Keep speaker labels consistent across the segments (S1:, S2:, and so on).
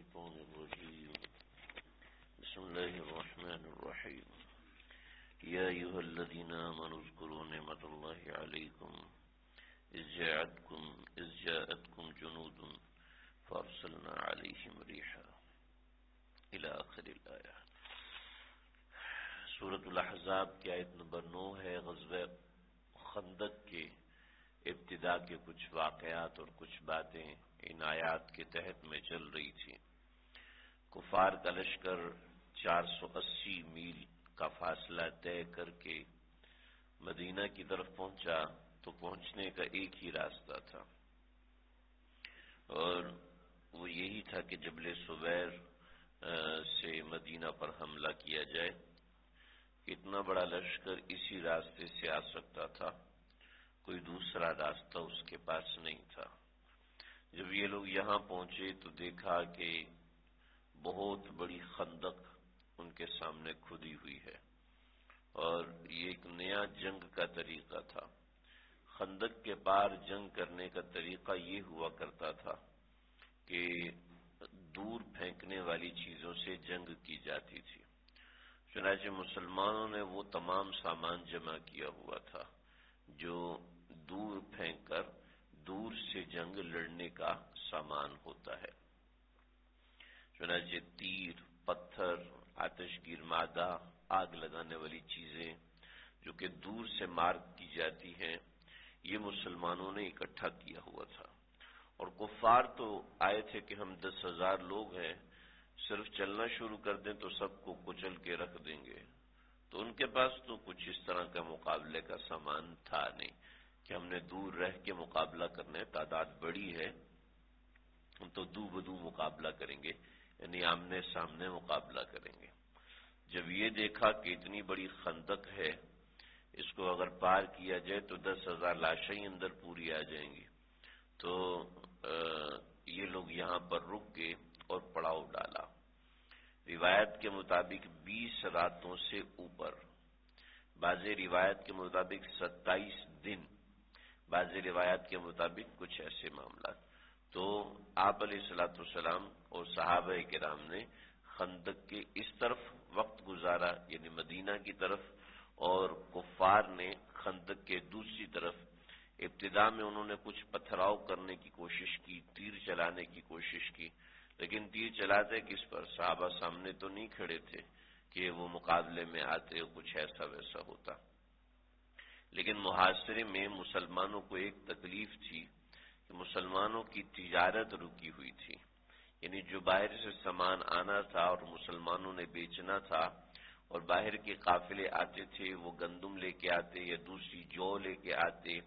S1: الشيطان الرجيم بسم الله الرحمن الرحيم يا أيها الذين آمنوا اذكروا نعمة الله عليكم إذ جاءتكم جنود فأرسلنا عليهم ريحا إلى آخر الآية. سورۃ الاحزاب کی آیت نمبر 9 ہے. غزوہ خندق کے ابتدا کے کچھ واقعات اور کچھ باتیں ان آیات کے تحت میں چل رہی تھی. کفار کا لشکر 480 میل کا فاصلہ طے کر کے مدینہ کی طرف پہنچا تو پہنچنے کا ایک ہی راستہ تھا اور وہ یہی تھا کہ جبل سویر سے مدینہ پر حملہ کیا جائے. اتنا بڑا لشکر اسی راستے سے آ سکتا تھا, کوئی دوسرا راستہ اس کے پاس نہیں تھا. جب یہ لوگ یہاں پہنچے تو دیکھا کہ بہت بڑی خندق ان کے سامنے کھدی ہوئی ہے اور یہ ایک نیا جنگ کا طریقہ تھا. خندق کے پار جنگ کرنے کا طریقہ یہ ہوا کرتا تھا کہ دور پھینکنے والی چیزوں سے جنگ کی جاتی تھی. چنانچہ مسلمانوں نے وہ تمام سامان جمع کیا ہوا تھا جو دور پھینک کر دور سے جنگ لڑنے کا سامان ہوتا ہے. چنانچہ تیر, پتھر, آتش گیر مادہ, آگ لگانے والی چیزیں جو کہ دور سے مار کی جاتی ہیں, یہ مسلمانوں نے اکٹھا کیا ہوا تھا. اور کفار تو آئے تھے کہ ہم 10,000 لوگ ہیں, صرف چلنا شروع کر دیں تو سب کو کچل کے رکھ دیں گے. تو ان کے پاس تو کچھ اس طرح کا مقابلے کا سامان تھا نہیں کہ ہم نے دور رہ کے مقابلہ کرنا ہے. تعداد بڑی ہے, ہم تو دو بدو مقابلہ کریں گے, یعنی آمنے سامنے مقابلہ کریں گے. جب یہ دیکھا کہ اتنی بڑی خندق ہے, اس کو اگر پار کیا جائے تو 10,000 لاشیں اندر پوری آ جائیں گی, تو یہ لوگ یہاں پر رک گئے اور پڑاؤ ڈالا. روایت کے مطابق 20 راتوں سے اوپر, بعض روایت کے مطابق 27 دن, بعض روایات کے مطابق کچھ ایسے معاملات. تو آپ علیہ الصلوۃ والسلام اور صحابہ کرام نے خندق کے اس طرف وقت گزارا, یعنی مدینہ کی طرف, اور کفار نے خندق کے دوسری طرف. ابتدا میں انہوں نے کچھ پتھراؤ کرنے کی کوشش کی, تیر چلانے کی کوشش کی, لیکن تیر چلاتے کس پر؟ صحابہ سامنے تو نہیں کھڑے تھے کہ وہ مقابلے میں آتے اور کچھ ایسا ویسا ہوتا. لیکن محاصرے میں مسلمانوں کو ایک تکلیف تھی کہ مسلمانوں کی تجارت رکی ہوئی تھی. یعنی جو باہر سے سامان آنا تھا اور مسلمانوں نے بیچنا تھا, اور باہر کے قافلے آتے تھے, وہ گندم لے کے آتے یا دوسری جو لے کے آتے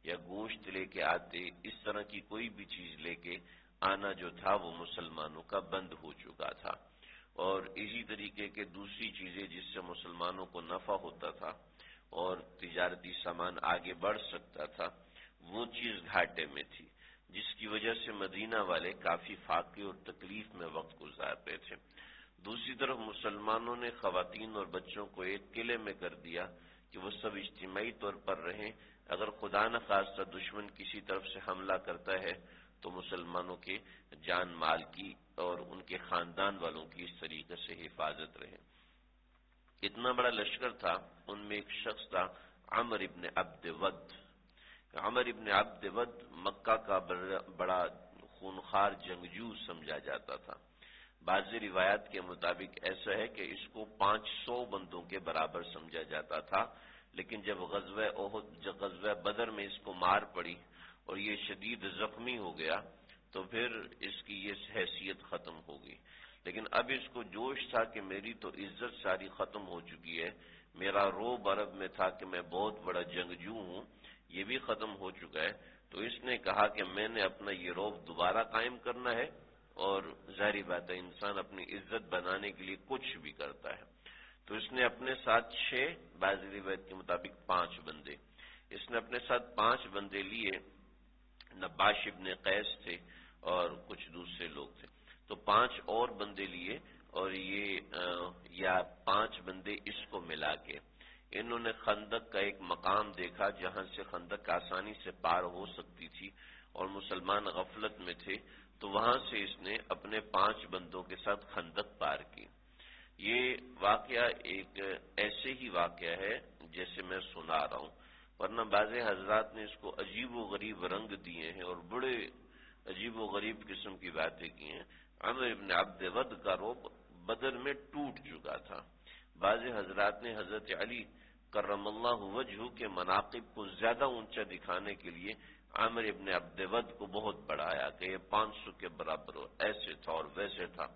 S1: یا گوشت لے کے آتے, اس طرح کی کوئی بھی چیز لے کے آنا جو تھا وہ مسلمانوں کا بند ہو چکا تھا. اور اسی طریقے کے دوسری چیزیں جس سے مسلمانوں کو نفع ہوتا تھا اور تجارتی سامان آگے بڑھ سکتا تھا, وہ چیز گھاٹے میں تھی, جس کی وجہ سے مدینہ والے کافی فاقے اور تکلیف میں وقت گزار رہے تھے. دوسری طرف مسلمانوں نے خواتین اور بچوں کو ایک قلعے میں کر دیا کہ وہ سب اجتماعی طور پر رہیں. اگر خدا نخواستہ دشمن کسی طرف سے حملہ کرتا ہے تو مسلمانوں کے جان مال کی اور ان کے خاندان والوں کی اس طریقے سے حفاظت رہے. اتنا بڑا لشکر تھا. ان میں ایک شخص تھا عمر ابن عبد ود. عمر ابن عبد ود مکہ کا بڑا خونخوار جنگجو سمجھا جاتا تھا. بعض روایات کے مطابق ایسا ہے کہ اس کو 500 بندوں کے برابر سمجھا جاتا تھا, لیکن جب غزوہ بدر میں اس کو مار پڑی اور یہ شدید زخمی ہو گیا تو پھر اس کی یہ حیثیت ختم ہو گئی. لیکن اب اس کو جوش تھا کہ میری تو عزت ساری ختم ہو چکی ہے, میرا روب عرب میں تھا کہ میں بہت بڑا جنگجو ہوں, یہ بھی ختم ہو چکا ہے. تو اس نے کہا کہ میں نے اپنا یہ روب دوبارہ قائم کرنا ہے, اور ظاہری بات ہے انسان اپنی عزت بنانے کے لیے کچھ بھی کرتا ہے. تو اس نے اپنے ساتھ 6, بعض روایت کے مطابق 5 بندے, اس نے اپنے ساتھ 5 بندے لیے. نباش ابن قیس تھے اور کچھ دوسرے لوگ تھے, تو 5 اور بندے لیے, اور یہ 5 بندے اس کو ملا کے انہوں نے خندق کا ایک مقام دیکھا جہاں سے خندق آسانی سے پار ہو سکتی تھی, اور مسلمان غفلت میں تھے، تو وہاں سے اس نے اپنے 5 بندوں کے ساتھ خندق پار کی۔ یہ واقعہ ایک ایسے ہی واقعہ ہے جیسے میں سنا رہا ہوں، ورنہ بعض حضرات نے اس کو عجیب و غریب رنگ دیے ہیں اور بڑے عجیب و غریب قسم کی باتیں کی ہیں۔ عمر ابن عبد ود کا رعب بدر میں ٹوٹ چکا تھا۔ بعض حضرات نے حضرت علی کرم اللہ وجہہ کے مناقب کو زیادہ اونچا دکھانے کے لیے عامر ابن عبد ود کو بہت بڑھایا کہ یہ 500 کے برابر ہو، ایسے تھا اور ویسے تھا۔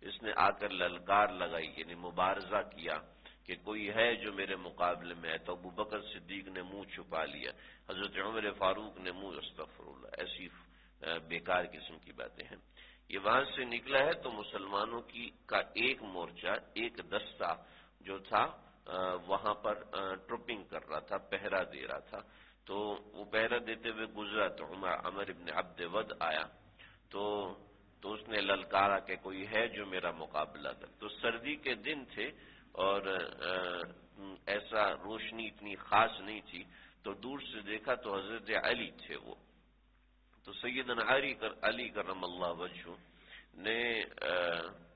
S1: اس نے آ کر للکار لگائی، یعنی مبارزہ کیا کہ کوئی ہے جو میرے مقابلے میں ہے، تو ابو بکر صدیق نے منہ چھپا لیا، حضرت عمر فاروق نے منہ، استغفر اللہ، ایسی بیکار قسم کی باتیں ہیں۔ یہ وہاں سے نکلا ہے تو مسلمانوں کا ایک مورچہ، ایک دستہ جو تھا وہاں پر ٹرپنگ کر رہا تھا، پہرا دے رہا تھا، تو وہ پہرا دیتے ہوئے گزرا تو عمر ابن عبد ود آیا، تو اس نے للکارا کہ کوئی ہے جو میرا مقابلہ کر۔ تو سردی کے دن تھے اور ایسا روشنی اتنی خاص نہیں تھی، تو دور سے دیکھا تو حضرت علی تھے وہ۔ تو سیدنا علی کرم اللہ وجہہ نے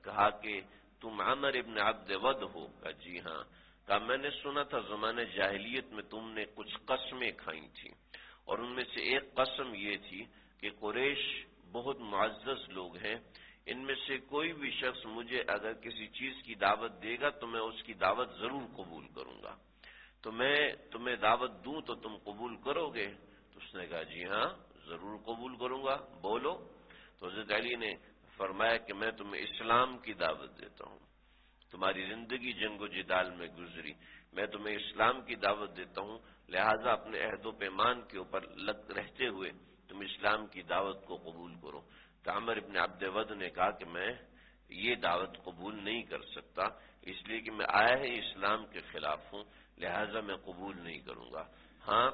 S1: کہا کہ تم عمر ابن عبد ود ہو؟ کہا جی ہاں۔ کہا میں نے سنا تھا زمانے جاہلیت میں تم نے کچھ قسمیں کھائی تھیں، اور ان میں سے ایک قسم یہ تھی کہ قریش بہت معزز لوگ ہیں، ان میں سے کوئی بھی شخص مجھے اگر کسی چیز کی دعوت دے گا تو میں اس کی دعوت ضرور قبول کروں گا، تو میں تمہیں دعوت دوں تو تم قبول کرو گے؟ تو اس نے کہا جی ہاں ضرور قبول کروں گا، بولو۔ تو حضرت علی نے فرمایا کہ میں تمہیں اسلام کی دعوت دیتا ہوں، تمہاری زندگی جنگ و جدال میں گزری، میں تمہیں اسلام کی دعوت دیتا ہوں، لہٰذا اپنے عہد و پیمان کے اوپر لگ رہتے ہوئے تم اسلام کی دعوت کو قبول کرو۔ تو عمر ابن عبد ود نے کہا کہ میں یہ دعوت قبول نہیں کر سکتا، اس لیے کہ میں آیا ہے اسلام کے خلاف ہوں، لہٰذا میں قبول نہیں کروں گا۔ ہاں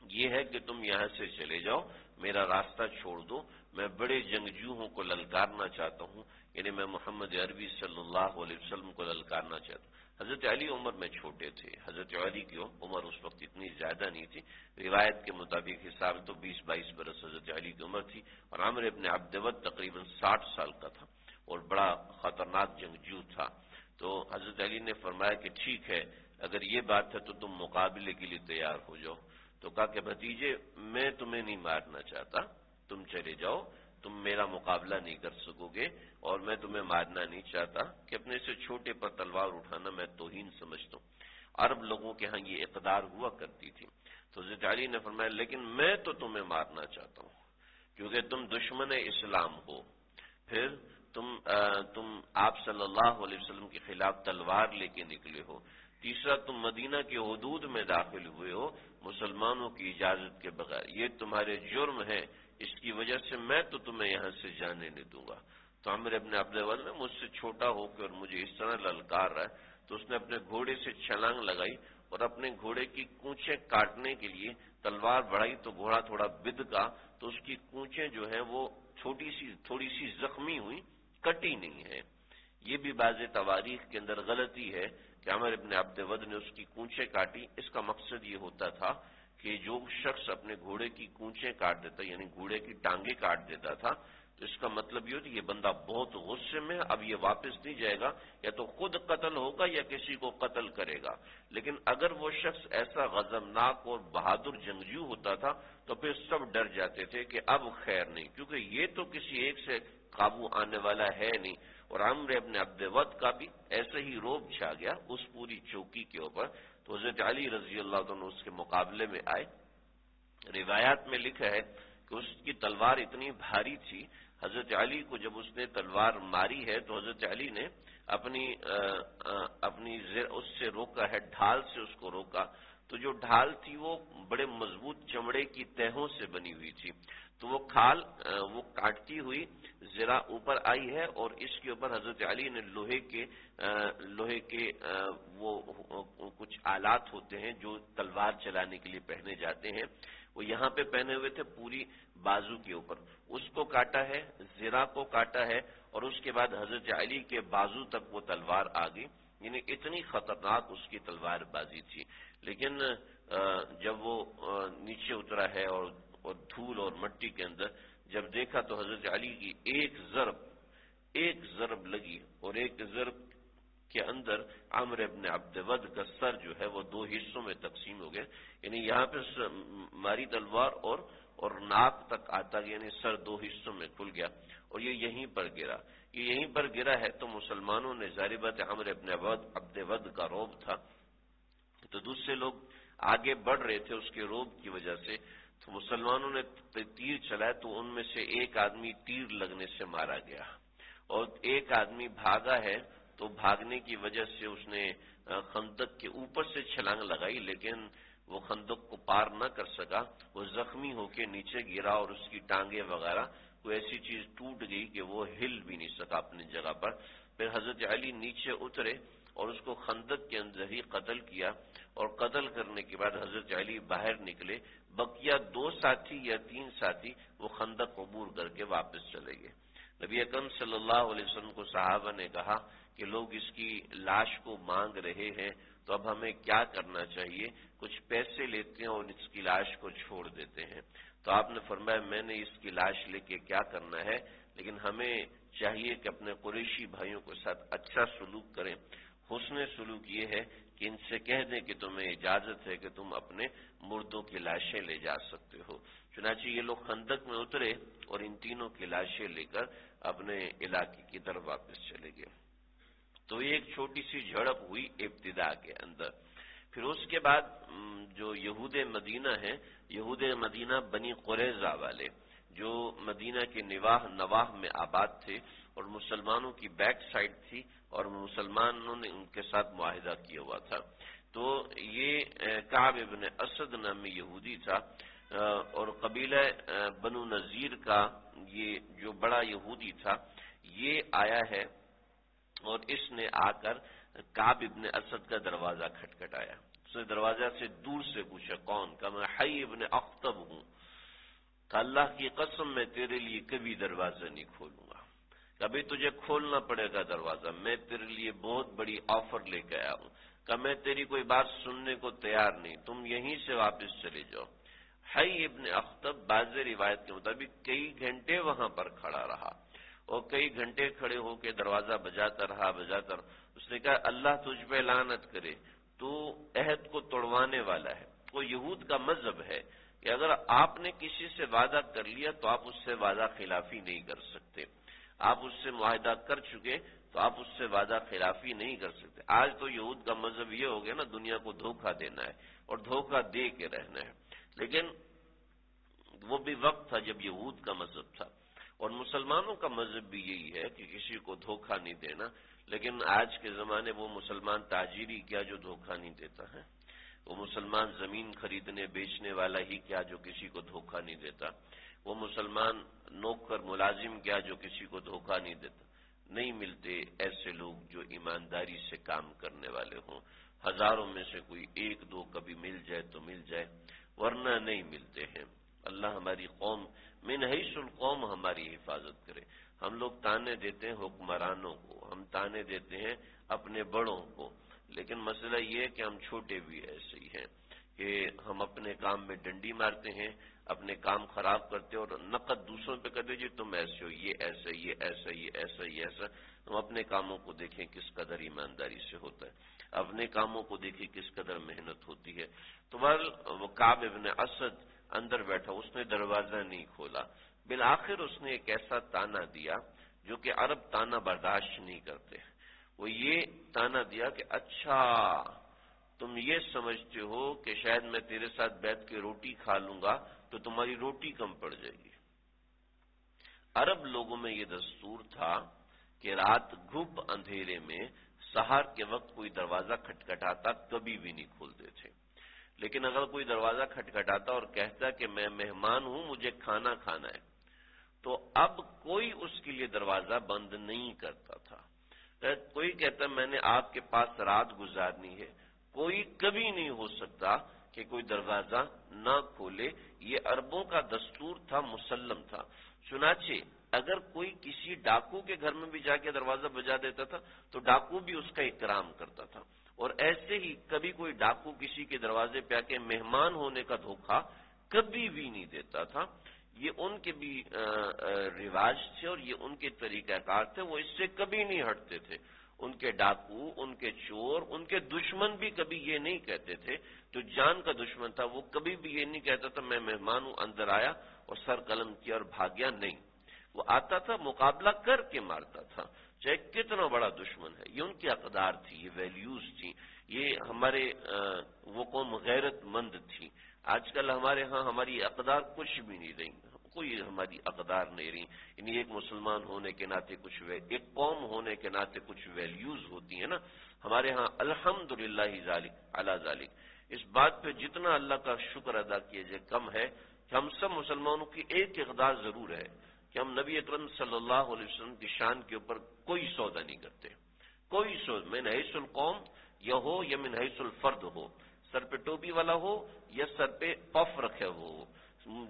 S1: یہ ہے کہ تم یہاں سے چلے جاؤ، میرا راستہ چھوڑ دو، میں بڑے جنگجوؤں کو للکارنا چاہتا ہوں، یعنی میں محمد عربی صلی اللہ علیہ وسلم کو للکارنا چاہتا ہوں۔ حضرت علی عمر میں چھوٹے تھے، حضرت علی کی عمر اس وقت اتنی زیادہ نہیں تھی، روایت کے مطابق حساب تو 20-22 برس حضرت علی کی عمر تھی، اور عامر ابن عبد ود تقریباً 60 سال کا تھا اور بڑا خطرناک جنگجو تھا۔ تو حضرت علی نے فرمایا کہ ٹھیک ہے، اگر یہ بات ہے تو تم مقابلے کے لیے تیار ہو جاؤ۔ تو کہا کہ بھتیجے میں تمہیں نہیں مارنا چاہتا، تم چلے جاؤ، تم میرا مقابلہ نہیں کر سکو گے، اور میں تمہیں مارنا نہیں چاہتا کہ اپنے سے چھوٹے پر تلوار اٹھانا میں توہین سمجھتا ہوں۔ عرب لوگوں کے ہاں یہ اقدار ہوا کرتی تھی۔ تو حضرت علی نے فرمایا لیکن میں تو تمہیں مارنا چاہتا ہوں، کیونکہ تم دشمن اسلام ہو، پھر تم آپ صلی اللہ علیہ وسلم کے خلاف تلوار لے کے نکلے ہو، تیسرا تم مدینہ کے حدود میں داخل ہوئے ہو مسلمانوں کی اجازت کے بغیر، یہ تمہارے جرم ہے، اس کی وجہ سے میں تو تمہیں یہاں سے جانے نہیں دوں گا۔ تو عمر ابن عبد ود نے مجھ سے چھوٹا ہو کے اور مجھے اس طرح للکار رہا ہے، تو اس نے اپنے گھوڑے سے چھلانگ لگائی اور اپنے گھوڑے کی کونچیں کاٹنے کے لیے تلوار بڑھائی، تو گھوڑا تھوڑا بد گا، تو اس کی کونچیں جو ہیں وہ تھوڑی سی زخمی ہوئی، کٹی نہیں ہے۔ یہ بھی بعض تواریخ کے اندر غلطی ہے کہ عمر ابن عبد ود نے اس کی کونچیں کاٹی، اس کا مقصد یہ ہوتا تھا کہ جو شخص اپنے گھوڑے کی کونچیں کاٹ دیتا، یعنی گھوڑے کی ٹانگیں کاٹ دیتا تھا، تو اس کا مطلب یہ ہوتا کہ یہ بندہ بہت غصے میں، اب یہ واپس نہیں جائے گا، یا تو خود قتل ہوگا یا کسی کو قتل کرے گا۔ لیکن اگر وہ شخص ایسا غضبناک اور بہادر جنگجو ہوتا تھا تو پھر سب ڈر جاتے تھے کہ اب خیر نہیں، کیونکہ یہ تو کسی ایک سے قابو آنے والا ہے نہیں۔ اور عمر ابن عبد ود کا بھی ایسے ہی روب چھا گیا اس پوری چوکی کے اوپر۔ تو حضرت علی رضی اللہ عنہ اس کے مقابلے میں آئے۔ روایات میں لکھا ہے کہ اس کی تلوار اتنی بھاری تھی، حضرت علی کو جب اس نے تلوار ماری ہے تو حضرت علی نے اپنی اس سے روکا ہے، ڈھال سے اس کو روکا، تو جو ڈھال تھی وہ بڑے مضبوط چمڑے کی تہوں سے بنی ہوئی تھی، تو وہ کھال وہ کاٹتی ہوئی ذرا اوپر آئی ہے، اور اس کے اوپر حضرت علی نے لوہے کے وہ کچھ آلات ہوتے ہیں جو تلوار چلانے کے لیے پہنے جاتے ہیں، وہ یہاں پہ پہنے ہوئے تھے پوری بازو کے اوپر، اس کو کاٹا ہے، ذرا کو کاٹا ہے، اور اس کے بعد حضرت علی کے بازو تک وہ تلوار آ گئی، یعنی اتنی خطرناک اس کی تلوار بازی تھی۔ لیکن جب وہ نیچے اترا ہے اور اور دھول اور مٹی کے اندر جب دیکھا تو حضرت علی کی ایک ضرب لگی اور ایک ضرب کے اندر عمرو ابن عبد ود کا سر جو ہے وہ 2 حصوں میں تقسیم ہو گیا، یعنی یہاں پہ ماری تلوار اور ناک تک آتا گیا، یعنی سر 2 حصوں میں کھل گیا اور یہ یہیں پر گرا ہے۔ تو مسلمانوں نے ظاہر بات عمرو ابن عبد ود کا رعب تھا، تو دوسرے لوگ آگے بڑھ رہے تھے اس کے رعب کی وجہ سے، تو مسلمانوں نے تیر چلائے تو ان میں سے ایک آدمی تیر لگنے سے مارا گیا اور ایک آدمی بھاگا ہے، تو بھاگنے کی وجہ سے اس نے خندق کے اوپر سے چھلانگ لگائی لیکن وہ خندق کو پار نہ کر سکا، وہ زخمی ہو کے نیچے گرا اور اس کی ٹانگیں وغیرہ کوئی ایسی چیز ٹوٹ گئی کہ وہ ہل بھی نہیں سکا اپنی جگہ پر۔ پھر حضرت علی نیچے اترے اور اس کو خندق کے اندر ہی قتل کیا، اور قتل کرنے کے بعد حضرت علی باہر نکلے، بقیہ 2 ساتھی یا 3 ساتھی وہ خندق عبور کر کے واپس چلے گئے۔ نبی اکرم صلی اللہ علیہ وسلم کو صحابہ نے کہا کہ لوگ اس کی لاش کو مانگ رہے ہیں، تو اب ہمیں کیا کرنا چاہیے؟ کچھ پیسے لیتے ہیں اور اس کی لاش کو چھوڑ دیتے ہیں۔ تو آپ نے فرمایا میں نے اس کی لاش لے کے کیا کرنا ہے، لیکن ہمیں چاہیے کہ اپنے قریشی بھائیوں کے ساتھ اچھا سلوک کریں۔ حسن سلوک یہ ہے کہ ان سے کہہ دیں کہ تمہیں اجازت ہے کہ تم اپنے مردوں کی لاشیں لے جا سکتے ہو۔ چنانچہ یہ لوگ خندق میں اترے اور ان تینوں کی لاشیں لے کر اپنے علاقے کی طرف واپس چلے گئے۔ تو یہ ایک چھوٹی سی جھڑپ ہوئی ابتدا کے اندر۔ پھر اس کے بعد جو یہود مدینہ ہیں، یہود مدینہ بنی قریظہ والے جو مدینہ کے نواح میں آباد تھے اور مسلمانوں کی بیک سائڈ تھی اور مسلمانوں نے ان کے ساتھ معاہدہ کیا ہوا تھا، تو یہ کعب ابن اسد نامی یہودی تھا اور قبیلہ بنو نذیر کا یہ جو بڑا یہودی تھا یہ آیا ہے اور اس نے آ کر کعب ابن اسد کا دروازہ کھٹکھٹایا۔ اس نے دروازہ سے دور سے پوچھا کون؟ کہ میں حی ابن اخطب ہوں، کہ اللہ کی قسم میں تیرے لیے کبھی دروازہ نہیں کھولوں گا، کبھی تجھے کھولنا پڑے گا دروازہ، میں تیرے لیے بہت بڑی آفر لے کے آیا ہوں، کہ میں تیری کوئی بات سننے کو تیار نہیں، تم یہیں سے واپس چلے جاؤ۔ حی ابن اخطب بعض روایت کے مطابق کئی گھنٹے وہاں پر کھڑا رہا اور کئی گھنٹے کھڑے ہو کے دروازہ بجاتا رہا۔ اس نے کہا اللہ تجھ پہ لعنت کرے، تو عہد کو توڑوانے والا ہے۔ وہ یہود کا مذہب ہے کہ اگر آپ نے کسی سے وعدہ کر لیا تو آپ اس سے وعدہ خلافی نہیں کر سکتے، آپ اس سے معاہدہ کر چکے تو آپ اس سے وعدہ خلافی نہیں کر سکتے۔ آج تو یہود کا مذہب یہ ہو گیا نا، دنیا کو دھوکہ دینا ہے اور دھوکہ دے کے رہنا ہے، لیکن وہ بھی وقت تھا جب یہود کا مذہب تھا اور مسلمانوں کا مذہب بھی یہی ہے کہ کسی کو دھوکہ نہیں دینا، لیکن آج کے زمانے وہ مسلمان تاجری کیا جو دھوکہ نہیں دیتا ہے، وہ مسلمان زمین خریدنے بیچنے والا ہی کیا جو کسی کو دھوکہ نہیں دیتا، وہ مسلمان نوکر ملازم کیا جو کسی کو دھوکہ نہیں دیتا۔ نہیں ملتے ایسے لوگ جو ایمانداری سے کام کرنے والے ہوں، ہزاروں میں سے کوئی 1-2 کبھی مل جائے تو مل جائے، ورنہ نہیں ملتے ہیں۔ اللہ ہماری قوم من حیث القوم ہماری حفاظت کرے۔ ہم لوگ تانے دیتے ہیں حکمرانوں کو، ہم تانے دیتے ہیں اپنے بڑوں کو، لیکن مسئلہ یہ ہے کہ ہم چھوٹے بھی ایسے ہی ہیں کہ ہم اپنے کام میں ڈنڈی مارتے ہیں، اپنے کام خراب کرتے ہیں اور نقد دوسروں پہ کرتے جی تم ایسے ہو، یہ ایسا یہ ایسا یہ ایسا یہ ایسا۔ ہم اپنے کاموں کو دیکھیں کس قدر ایمانداری سے ہوتا ہے، اپنے کاموں کو دیکھیں کس قدر محنت ہوتی ہے۔ تو وہ کعب ابن اسد اندر بیٹھا، اس نے دروازہ نہیں کھولا، بالآخر اس نے ایک ایسا تانا دیا جو کہ عرب تانا برداشت نہیں کرتے، وہ یہ تانا دیا کہ اچھا تم یہ سمجھتے ہو کہ شاید میں تیرے ساتھ بیٹھ کے روٹی کھا لوں گا تو تمہاری روٹی کم پڑ جائے گی۔ عرب لوگوں میں یہ دستور تھا کہ رات گھب اندھیرے میں سحر کے وقت کوئی دروازہ کھٹکھٹاتا کبھی بھی نہیں کھولتے تھے، لیکن اگر کوئی دروازہ کھٹکھٹاتا اور کہتا کہ میں مہمان ہوں مجھے کھانا کھانا ہے تو اب کوئی اس کے لیے دروازہ بند نہیں کرتا تھا۔ کوئی کہتا میں نے آپ کے پاس رات گزارنی ہے، کوئی کبھی نہیں ہو سکتا کہ کوئی دروازہ نہ کھولے، یہ عربوں کا دستور تھا، مسلم تھا۔ چنانچہ اگر کوئی کسی ڈاکو کے گھر میں بھی جا کے دروازہ بجا دیتا تھا تو ڈاکو بھی اس کا اکرام کرتا تھا، اور ایسے ہی کبھی کوئی ڈاکو کسی کے دروازے پہ آ کے مہمان ہونے کا دھوکہ کبھی بھی نہیں دیتا تھا. یہ ان کے بھی رواج تھے اور یہ ان کے طریقہ کار تھے. وہ اس سے کبھی نہیں ہٹتے تھے. ان کے ڈاکو، ان کے چور، ان کے دشمن بھی کبھی یہ نہیں کہتے تھے. جو جان کا دشمن تھا وہ کبھی بھی یہ نہیں کہتا تھا میں مہمان ہوں، اندر آیا اور سر قلم کیا اور بھاگ گیا. نہیں، وہ آتا تھا، مقابلہ کر کے مارتا تھا، چاہے کتنا بڑا دشمن ہے. یہ ان کی اقدار تھی، یہ ویلیوز تھیں. یہ ہمارے وہ قوم غیرت مند تھی. آج کل ہمارے ہاں ہماری اقدار کچھ بھی نہیں رہی، کوئی ہماری اقدار نہیں رہی. یعنی ایک مسلمان ہونے کے ناطے کچھ ایک قوم ہونے کے ناطے کچھ ویلیوز ہوتی ہیں نا. ہمارے ہاں الحمدللہ ذالک علی ذالک، اس بات پہ جتنا اللہ کا شکر ادا کیے جائے کم ہے کہ ہم سب مسلمانوں کی ایک اقدار ضرور ہے کہ ہم نبی اکرم صلی اللہ علیہ وسلم کی شان کے اوپر کوئی سودا نہیں کرتے. کوئی سودا من حیث القوم یا ہو یا من حیث الفرد ہو، سر پہ ٹوپی والا ہو یا سر پہ پف رکھے ہو،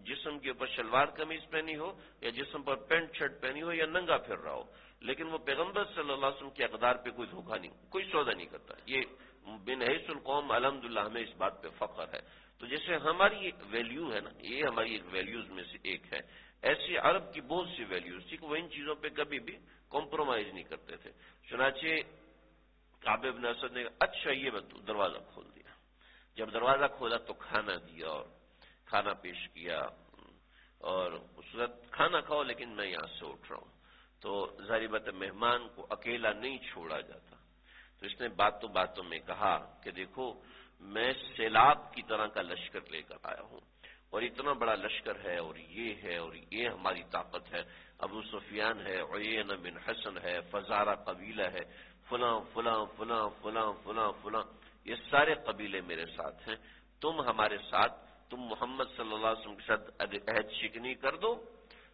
S1: جسم کے اوپر شلوار قمیض پہنی ہو یا جسم پر پینٹ شرٹ پہنی ہو یا ننگا پھر رہا ہو، لیکن وہ پیغمبر صلی اللہ علیہ وسلم کی اقدار پہ کوئی دھوکہ نہیں، کوئی سودا نہیں کرتا. یہ بن حیث القوم الحمدللہ ہمیں اس بات پہ فخر ہے. تو جیسے ہماری ایک ویلیو ہے نا، یہ ہماری ایک ویلیوز میں سے ایک ہے. ایسی عرب کی بہت سی ویلیوز تھی کہ وہ ان چیزوں پہ کبھی بھی کمپرومائز نہیں کرتے تھے. چنانچہ کعب بن اسد نے اچھا یہ دروازہ کھول دیا. جب دروازہ کھولا تو کھانا دیا اور کھانا پیش کیا، اور اس وقت کھانا کھاؤ لیکن میں یہاں سے اٹھ رہا ہوں. تو ظاہر بات مہمان کو اکیلا نہیں چھوڑا جاتا. تو اس نے باتوں میں کہا کہ دیکھو میں سیلاب کی طرح کا لشکر لے کر آیا ہوں، اور اتنا بڑا لشکر ہے اور یہ ہماری طاقت ہے. ابو سفیان ہے، عیینہ بن حصن ہے، فزارہ قبیلہ ہے، فلاں فلاں فلاں فلاں فلاں فلاں، یہ سارے قبیلے میرے ساتھ ہیں. تم ہمارے ساتھ، تم محمد صلی اللہ علیہ وسلم کے ساتھ عہد شکنی کر دو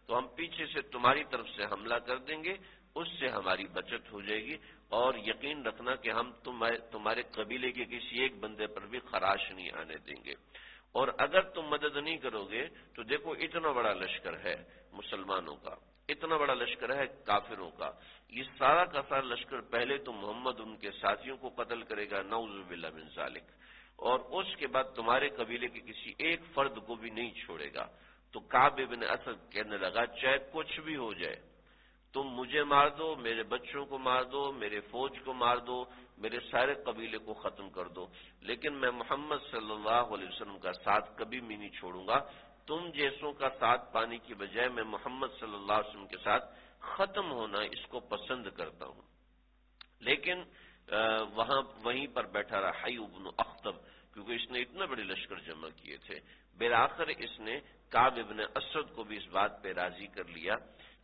S1: تو ہم پیچھے سے تمہاری طرف سے حملہ کر دیں گے، اس سے ہماری بچت ہو جائے گی. اور یقین رکھنا کہ ہم تمہارے قبیلے کے کسی ایک بندے پر بھی خراش نہیں آنے دیں گے. اور اگر تم مدد نہیں کرو گے تو دیکھو اتنا بڑا لشکر ہے مسلمانوں کا، اتنا بڑا لشکر ہے کافروں کا. یہ سارا کا سارا لشکر پہلے تو محمد ان کے ساتھیوں کو قتل کرے گا، نعوذ باللہ من ذالک، اور اس کے بعد تمہارے قبیلے کے کسی ایک فرد کو بھی نہیں چھوڑے گا. تو کعب بن اسد کہنے لگا چاہے کچھ بھی ہو جائے، تم مجھے مار دو، میرے بچوں کو مار دو، میرے فوج کو مار دو، میرے سارے قبیلے کو ختم کر دو، لیکن میں محمد صلی اللہ علیہ وسلم کا ساتھ کبھی بھی نہیں چھوڑوں گا. تم جیسوں کا ساتھ پانے کی بجائے میں محمد صلی اللہ علیہ وسلم کے ساتھ ختم ہونا اس کو پسند کرتا ہوں. لیکن وہیں پر بیٹھا رہا حی بن اخطب، کیونکہ اس نے اتنے بڑے لشکر جمع کیے تھے. بالآخر اس نے کعب بن اسد کو بھی اس بات پہ راضی کر لیا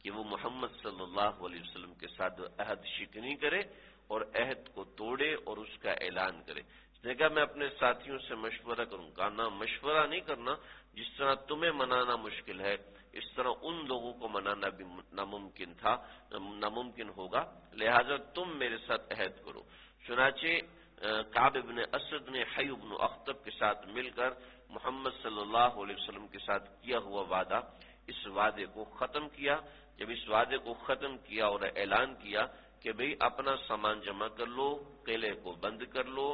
S1: کہ وہ محمد صلی اللہ علیہ وسلم کے ساتھ عہد شکنی کرے اور عہد کو توڑے اور اس کا اعلان کرے. اس نے کہا میں اپنے ساتھیوں سے مشورہ کروں. کہا نہ، مشورہ نہیں کرنا. جس طرح تمہیں منانا مشکل ہے اس طرح ان لوگوں کو منانا بھی ناممکن ہوگا، لہذا تم میرے ساتھ عہد کرو. چنانچہ کعب بن اسد نے حی بن اخطب کے ساتھ مل کر محمد صلی اللہ علیہ وسلم کے ساتھ کیا ہوا وعدہ، اس وعدے کو ختم کیا. جب اس وعدے کو ختم کیا اور اعلان کیا کہ بھئی اپنا سامان جمع کر لو، قلعے کو بند کر لو،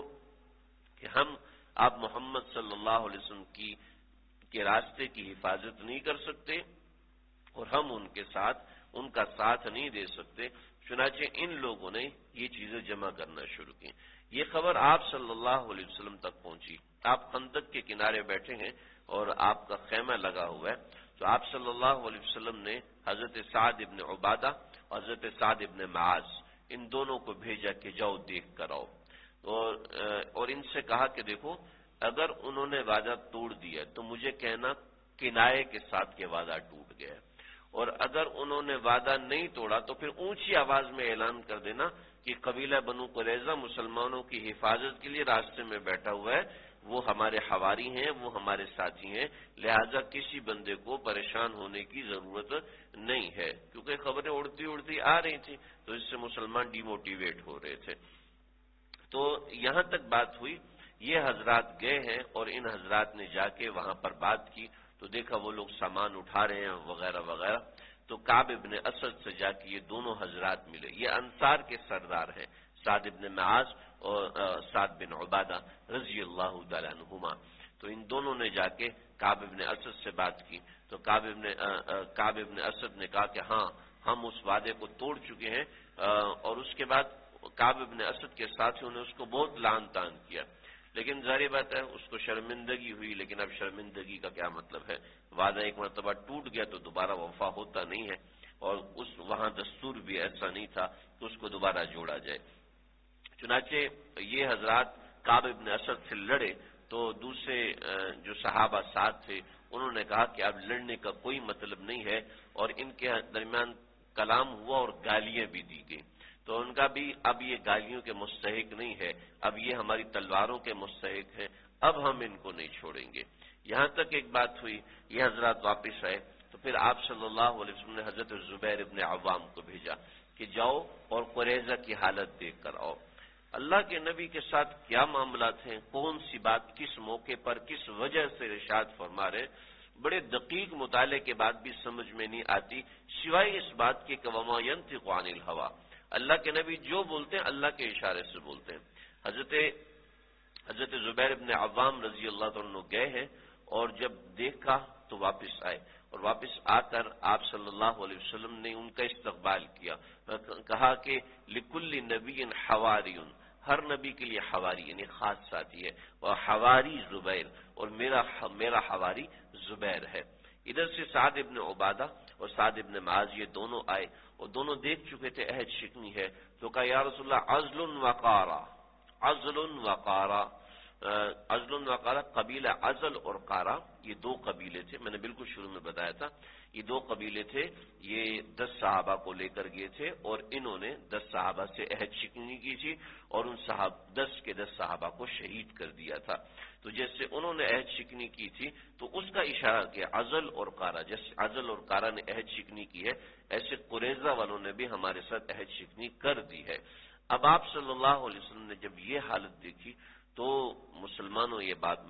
S1: کہ ہم آپ محمد صلی اللہ علیہ وسلم کے راستے کی حفاظت نہیں کر سکتے اور ہم ان کا ساتھ نہیں دے سکتے. چنانچہ ان لوگوں نے یہ چیزیں جمع کرنا شروع کی. یہ خبر آپ صلی اللہ علیہ وسلم تک پہنچی. آپ خندق کے کنارے بیٹھے ہیں اور آپ کا خیمہ لگا ہوا ہے. تو آپ صلی اللہ علیہ وسلم نے حضرت سعد ابن عبادہ اور حضرت سعد ابن معاذ ان دونوں کو بھیجا کہ جاؤ دیکھ کر آؤ، اور ان سے کہا کہ دیکھو اگر انہوں نے وعدہ توڑ دیا تو مجھے کہنا کنائے کے ساتھ کہ وعدہ ٹوٹ گیا، اور اگر انہوں نے وعدہ نہیں توڑا تو پھر اونچی آواز میں اعلان کر دینا کہ قبیلہ بنو قریظہ مسلمانوں کی حفاظت کے لیے راستے میں بیٹھا ہوا ہے، وہ ہمارے حواری ہیں، وہ ہمارے ساتھی ہیں، لہذا کسی بندے کو پریشان ہونے کی ضرورت نہیں ہے. کیونکہ خبریں اڑتی اڑتی آ رہی تھیں تو اس سے مسلمان ڈی موٹیویٹ ہو رہے تھے. تو یہاں تک بات ہوئی. یہ حضرات گئے ہیں اور ان حضرات نے جا کے وہاں پر بات کی تو دیکھا وہ لوگ سامان اٹھا رہے ہیں وغیرہ وغیرہ. تو کعب ابن اسد سے جا کے یہ دونوں حضرات ملے. یہ انصار کے سردار ہیں، سعد ابن معاذ اور سعد بن عبادہ رضی اللہ تعالی عنہما. تو ان دونوں نے جا کے کعب ابن اسد سے بات کی تو کعب ابن اسد نے کہا کہ ہاں ہم اس وعدے کو توڑ چکے ہیں، اور اس کے بعد کعب ابن اسد کے ساتھیوں نے اس کو بہت لعن طعن کیا، لیکن ظاہر بات ہے اس کو شرمندگی ہوئی، لیکن اب شرمندگی کا کیا مطلب ہے، وعدہ ایک مرتبہ ٹوٹ گیا تو دوبارہ وفا ہوتا نہیں ہے، اور وہاں دستور بھی ایسا نہیں تھا کہ اس کو دوبارہ جوڑا جائے۔ چنانچہ یہ حضرات کعب ابن اسد سے لڑے تو دوسرے جو صحابہ ساتھ تھے انہوں نے کہا کہ اب لڑنے کا کوئی مطلب نہیں ہے، اور ان کے درمیان کلام ہوا اور گالیاں بھی دی گئی، تو ان کا بھی اب یہ گالیوں کے مستحق نہیں ہے، اب یہ ہماری تلواروں کے مستحق ہیں، اب ہم ان کو نہیں چھوڑیں گے۔ یہاں تک ایک بات ہوئی، یہ حضرات واپس آئے تو پھر آپ صلی اللہ علیہ وسلم نے حضرت زبیر ابن عوام کو بھیجا کہ جاؤ اور قریظہ کی حالت دیکھ کر آؤ۔ اللہ کے نبی کے ساتھ کیا معاملات ہیں، کون سی بات کس موقع پر کس وجہ سے ارشاد فرما رہے، بڑے دقیق مطالعے کے بعد بھی سمجھ میں نہیں آتی، سوائے اس بات کے کہ وما ينطق عن الهوى، اللہ کے نبی جو بولتے ہیں اللہ کے اشارے سے بولتے ہیں۔ حضرت زبیر ابن عوام رضی اللہ عنہ گئے ہیں، اور جب دیکھا تو واپس آئے، اور واپس آ کر آپ صلی اللہ علیہ وسلم نے ان کا استقبال کیا، کہا کہ لکل نبی حواری، ہر نبی کے لیے حواری یعنی خاص ساتھی ہے، اور حواری زبیر، اور میرا حواری زبیر ہے۔ ادھر سے سعد ابن عبادہ اور سعد ابن معاذ یہ دونوں آئے، اور دونوں دیکھ چکے تھے عہد شکنی ہے، تو کہا یا رسول اللہ عزل وقارا، عزل وقارا، عزل وقارا، قبیلہ عزل اور قارا یہ دو قبیلے تھے، میں نے بالکل شروع میں بتایا تھا، یہ دو قبیلے تھے، یہ 10 صحابہ کو لے کر گئے تھے، اور انہوں نے 10 صحابہ سے عہد شکنی کی تھی، اور ان 10 کے 10 صحابہ کو شہید کر دیا تھا۔ تو جیسے انہوں نے عہد شکنی کی تھی تو اس کا اشارہ کیا عزل اور قارا، جیسے عزل اور قارا نے عہد شکنی کی ہے، ایسے قریظہ والوں نے بھی ہمارے ساتھ عہد شکنی کر دی ہے۔ اب آپ صلی اللہ علیہ وسلم نے جب یہ حالت دیکھی تو مسلمانوں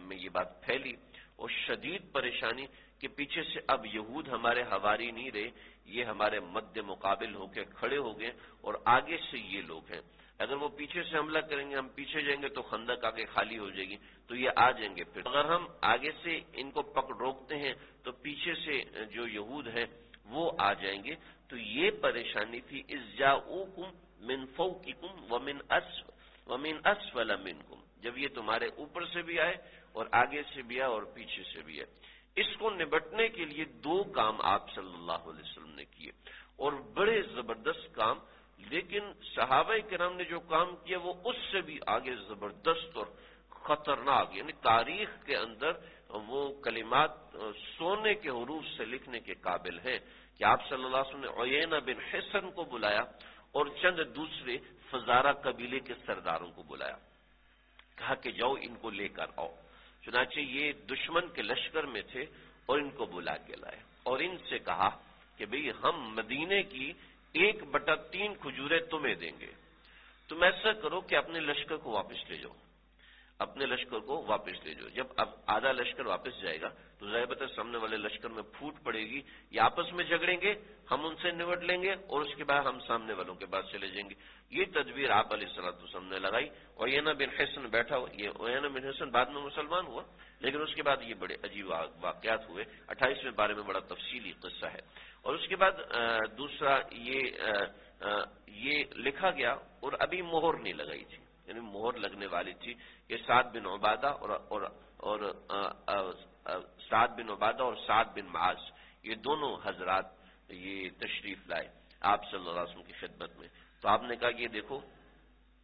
S1: میں یہ بات پھیلی، اور شدید پریشانی کہ پیچھے سے اب یہود ہمارے حواری نہیں رہے، یہ ہمارے مد مقابل ہو کے کھڑے ہو گئے، اور آگے سے یہ لوگ ہیں، اگر وہ پیچھے سے حملہ کریں گے، ہم پیچھے جائیں گے تو خندق آگے خالی ہو جائے گی، تو یہ آ جائیں گے، پھر اگر ہم آگے سے ان کو روکتے ہیں تو پیچھے سے جو یہود ہیں وہ آ جائیں گے، تو یہ پریشانی تھی۔ اذ جاؤکم من فوقکم ومن اسفل منکم، جب یہ تمہارے اوپر سے بھی آئے اور آگے سے بھی آئے اور پیچھے سے بھی آئے۔ اس کو نبٹنے کے لیے 2 کام آپ صلی اللہ علیہ وسلم نے کیے، اور بڑے زبردست کام، لیکن صحابہ کرام نے جو کام کیا وہ اس سے بھی آگے زبردست اور خطرناک، یعنی تاریخ کے اندر وہ کلمات سونے کے حروف سے لکھنے کے قابل ہیں کہ آپ صلی اللہ علیہ وسلم نے عیینہ بن حصن کو بلایا اور چند دوسرے فزارہ قبیلے کے سرداروں کو بلایا، کہا کہ جاؤ ان کو لے کر آؤ۔ چنانچہ یہ دشمن کے لشکر میں تھے اور ان کو بلا کے لائے، اور ان سے کہا کہ بھئی ہم مدینے کی 1/3 کھجوریں تمہیں دیں گے، تم ایسا کرو کہ اپنے لشکر کو واپس لے جاؤ، اپنے لشکر کو واپس لے جاؤ۔ جب اب آدھا لشکر واپس جائے گا تو ظاہر بات ہے سامنے والے لشکر میں پھوٹ پڑے گی، یہ آپس میں جھگڑیں گے، ہم ان سے نمٹ لیں گے، اور اس کے بعد ہم سامنے والوں کے پاس چلے جائیں گے۔ یہ تدبیر آپ علیہ السلام نے لگائی۔ عیینہ بن حصن بیٹھا ہوا، یہ عیینہ بن حصن بعد میں مسلمان ہوا، لیکن اس کے بعد یہ بڑے عجیب واقعات ہوئے، 28ویں بارے میں بڑا تفصیلی قصہ ہے۔ اور اس کے بعد دوسرا یہ لکھا گیا، اور ابھی مہر نہیں لگائی تھی، یعنی مہر لگنے والی تھی کہ سعد بن عبادہ اور سعد بن معاذ یہ دونوں حضرات یہ تشریف لائے آپ صلی اللہ علیہ وسلم کی خدمت میں، تو آپ نے کہا یہ دیکھو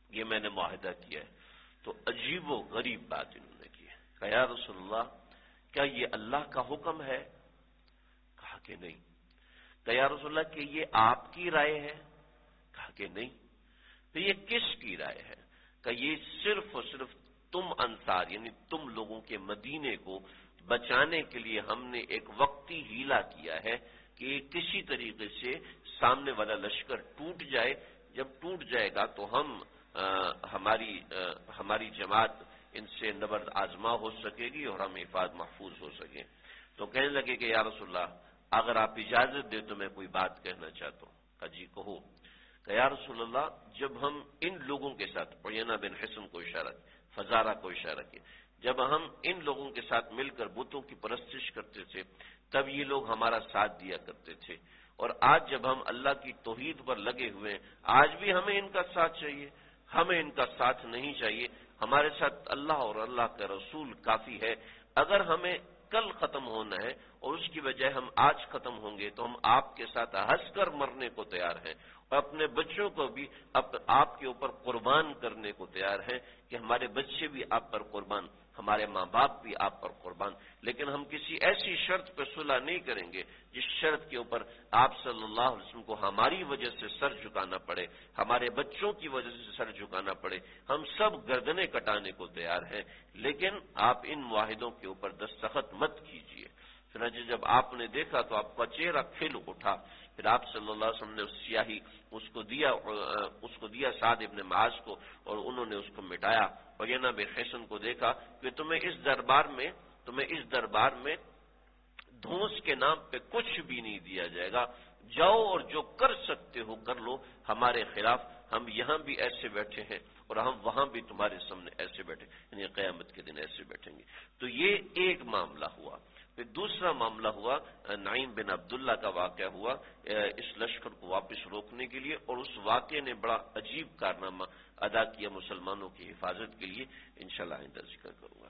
S1: یہ میں نے معاہدہ کیا ہے، تو عجیب و غریب بات انہوں نے کی ہے، کہا یا رسول اللہ کیا یہ اللہ کا حکم ہے؟ کہا کہ نہیں۔ کہا یا رسول اللہ کہ یہ آپ کی رائے ہے؟ کہا کہ نہیں۔ تو یہ کس کی رائے ہے؟ کہ یہ صرف اور صرف تم انصار یعنی تم لوگوں کے مدینے کو بچانے کے لیے ہم نے ایک وقتی ہیلا کیا ہے کہ کسی طریقے سے سامنے والا لشکر ٹوٹ جائے، جب ٹوٹ جائے گا تو ہماری جماعت ان سے نبرد آزما ہو سکے گی اور ہم حفاظت محفوظ ہو سکیں۔ تو کہنے لگے کہ یا رسول اللہ اگر آپ اجازت دے تو میں کوئی بات کہنا چاہتا ہوں۔ کہا جی کہو۔ کہ یا رسول اللہ جب ہم ان لوگوں کے ساتھ عیینہ بن حصن کو اشارہ فزارہ کو اشارہ کیا۔ جب ہم ان لوگوں کے ساتھ مل کر بتوں کی پرستش کرتے تھے تب یہ لوگ ہمارا ساتھ دیا کرتے تھے، اور آج جب ہم اللہ کی توحید پر لگے ہوئے ہیں آج بھی ہمیں ان کا ساتھ چاہیے، ہمیں ان کا ساتھ نہیں چاہیے۔ ہمارے ساتھ اللہ اور اللہ کا رسول کافی ہے۔ اگر ہمیں کل ختم ہونا ہے اور اس کی بجائے ہم آج ختم ہوں گے تو ہم آپ کے ساتھ ہنس کر مرنے کو تیار ہیں، اور اپنے بچوں کو بھی آپ کے اوپر قربان کرنے کو تیار ہیں کہ ہمارے بچے بھی آپ پر قربان، ہمارے ماں باپ بھی آپ پر قربان۔ لیکن ہم کسی ایسی شرط پہ صلح نہیں کریں گے جس شرط کے اوپر آپ صلی اللہ علیہ وسلم کو ہماری وجہ سے سر جھکانا پڑے، ہمارے بچوں کی وجہ سے سر جھکانا پڑے۔ ہم سب گردنیں کٹانے کو تیار ہیں، لیکن آپ ان معاہدوں کے اوپر دستخط مت کیجیے۔ چنانچہ جب آپ نے دیکھا تو آپ کا چہرہ کھل اٹھا، پھر آپ صلی اللہ علیہ وسلم نے اس سیاہی اس کو دیا سعد ابن معاذ کو، اور انہوں نے اس کو مٹایا۔ عیینہ بن حصن کو دیکھا کہ تمہیں اس دربار میں دھونس کے نام پہ کچھ بھی نہیں دیا جائے گا، جاؤ اور جو کر سکتے ہو کر لو ہمارے خلاف، ہم یہاں بھی ایسے بیٹھے ہیں اور ہم وہاں بھی تمہارے سامنے ایسے بیٹھے، یعنی قیامت کے دن ایسے بیٹھیں گے۔ تو یہ ایک معاملہ ہوا۔ پھر دوسرا معاملہ ہوا، نعیم بن عبداللہ کا واقعہ ہوا اس لشکر کو واپس روکنے کے لیے، اور اس واقعے نے بڑا عجیب کارنامہ ادا کیا مسلمانوں کی حفاظت کے لیے۔ انشاءاللہ آئندہ ذکر کروں گا۔